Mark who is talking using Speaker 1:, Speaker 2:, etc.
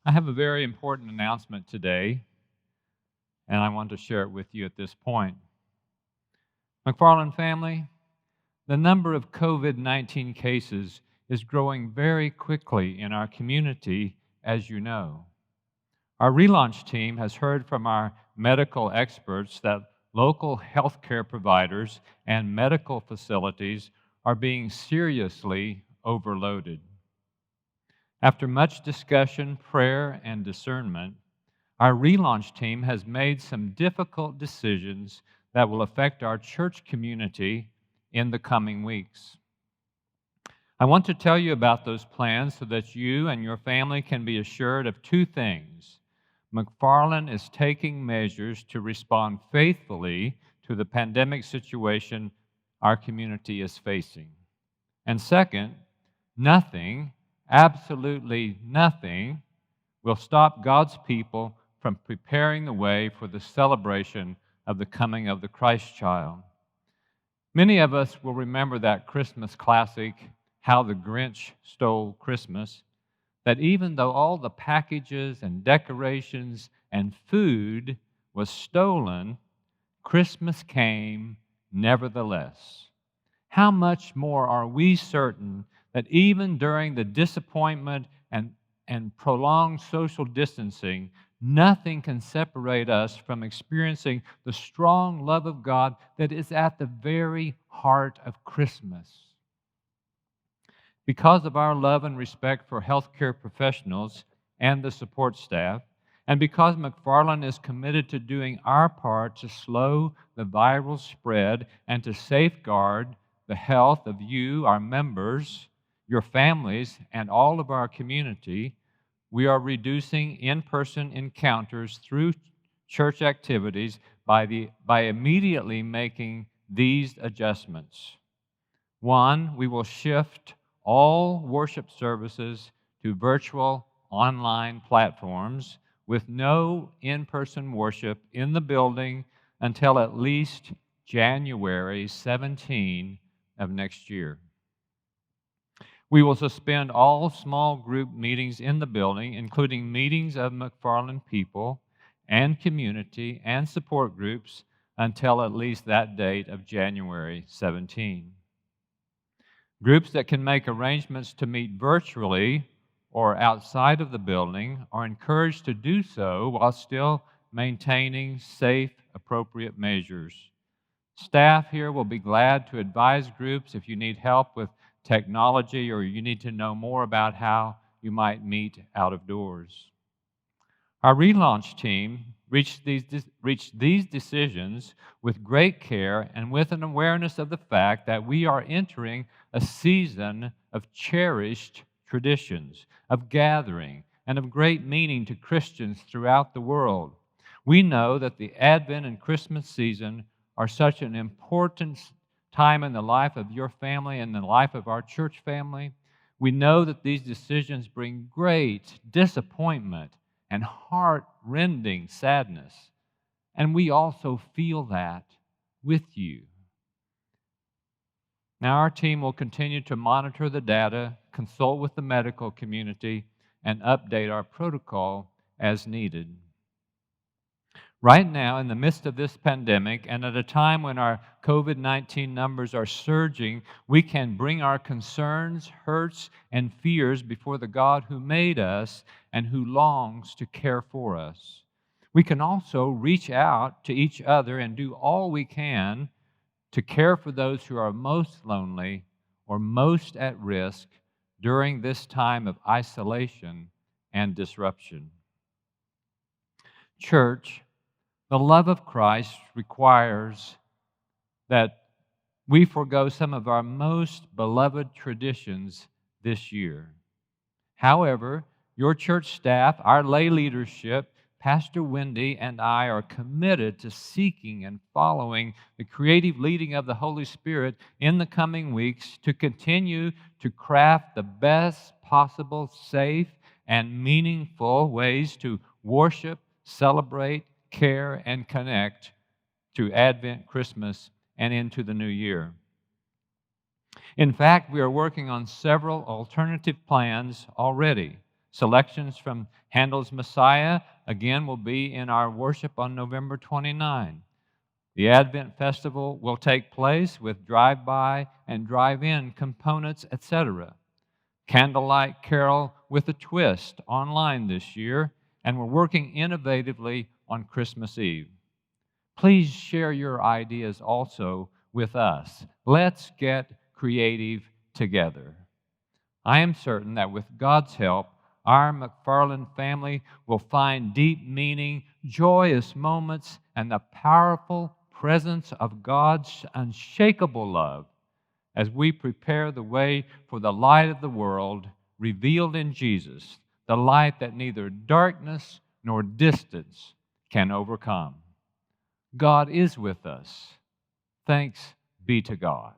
Speaker 1: I have a very important announcement today, and I want to share it with you at this point. McFarlin family, the number of COVID-19 cases is growing very quickly in our community, as you know. Our relaunch team has heard from our medical experts that local healthcare providers and medical facilities are being seriously overloaded. After much discussion, prayer, and discernment, our relaunch team has made some difficult decisions that will affect our church community in the coming weeks. I want to tell you about those plans so that you and your family can be assured of two things. McFarlin is taking measures to respond faithfully to the pandemic situation our community is facing. And second, nothing, absolutely nothing, will stop God's people from preparing the way for the celebration of the coming of the Christ child. Many of us will remember that Christmas classic, How the Grinch Stole Christmas, that even though all the packages and decorations and food was stolen, Christmas came nevertheless. How much more are we certain that even during the disappointment and prolonged social distancing, nothing can separate us from experiencing the strong love of God that is at the very heart of Christmas. Because of our love and respect for healthcare professionals and the support staff, and because McFarlin is committed to doing our part to slow the viral spread and to safeguard the health of you, our members, your families, and all of our community, we are reducing in-person encounters through church activities by immediately making these adjustments. One, we will shift all worship services to virtual online platforms with no in-person worship in the building until at least January 17 of next year. We will suspend all small group meetings in the building, including meetings of McFarlin people and community and support groups until at least that date of January 17. Groups that can make arrangements to meet virtually or outside of the building are encouraged to do so while still maintaining safe, appropriate measures. Staff here will be glad to advise groups if you need help with technology or you need to know more about how you might meet out of doors. Our relaunch team reached these decisions with great care and with an awareness of the fact that we are entering a season of cherished traditions, of gathering, and of great meaning to Christians throughout the world. We know that the Advent and Christmas season are such an important time in the life of your family and the life of our church family. We know that these decisions bring great disappointment and heart-rending sadness. And we also feel that with you. Now, our team will continue to monitor the data, consult with the medical community, and update our protocol as needed. Right now, in the midst of this pandemic, and at a time when our COVID-19 numbers are surging, we can bring our concerns, hurts, and fears before the God who made us and who longs to care for us. We can also reach out to each other and do all we can to care for those who are most lonely or most at risk during this time of isolation and disruption. Church, the love of Christ requires that we forego some of our most beloved traditions this year. However, your church staff, our lay leadership, Pastor Wendy and I are committed to seeking and following the creative leading of the Holy Spirit in the coming weeks to continue to craft the best possible, safe, and meaningful ways to worship, celebrate, care, and connect to Advent, Christmas, and into the new year. In fact, we are working on several alternative plans already. Selections from Handel's Messiah, again, will be in our worship on November 29. The Advent Festival will take place with drive-by and drive-in components, etc. Candlelight Carol with a twist online this year, and we're working innovatively on Christmas Eve. Please share your ideas also with us. Let's get creative together. I am certain that with God's help, our McFarlin family will find deep meaning, joyous moments, and the powerful presence of God's unshakable love as we prepare the way for the light of the world revealed in Jesus, the light that neither darkness nor distance can overcome. God is with us. Thanks be to God.